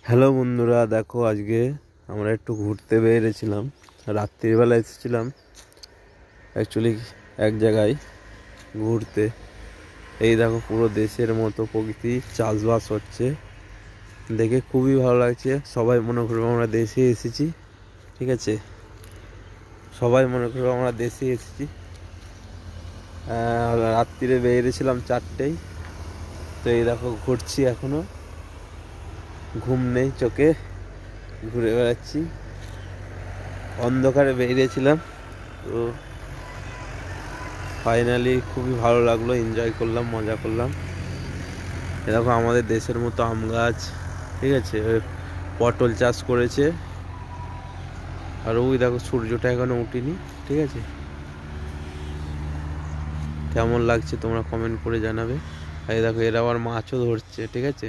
Hello বন্ধুরা, দেখো আজকে আমরা একটু ঘুরতে বেরিয়েছিলাম। রাত্রিবেলা এসেছিলাম অ্যাকচুয়ালি এক জায়গায় ঘুরতে। এই দেখো পুরো দেশের মতো প্রকৃতি, চাষবাস হচ্ছে, দেখে খুবই ভালো লাগছে। সবাই মনে করবো আমরা দেশে এসেছি, ঠিক আছে? সবাই মনে করবো আমরা দেশে এসেছি। রাত্রিরে বেরিয়েছিলাম 4টেয়, তো এই দেখো ঘুরছি, এখনো ঘুম নেই চোখে, ঘুরে বেড়াচ্ছি। অন্ধকারে বেরিয়েছিলাম, তো ফাইনালি খুবই ভালো লাগলো, এনজয় করলাম, মজা করলাম। এরকম আমাদের দেশের মতো আম গাছ, ঠিক আছে, পটল চাষ করেছে। আর ওই দেখো সূর্যটা এখনো উঠেনি, ঠিক আছে? কেমন লাগছে তোমরা কমেন্ট করে জানাবে। আর এই দেখো এরা আবার মাছও ধরছে, ঠিক আছে।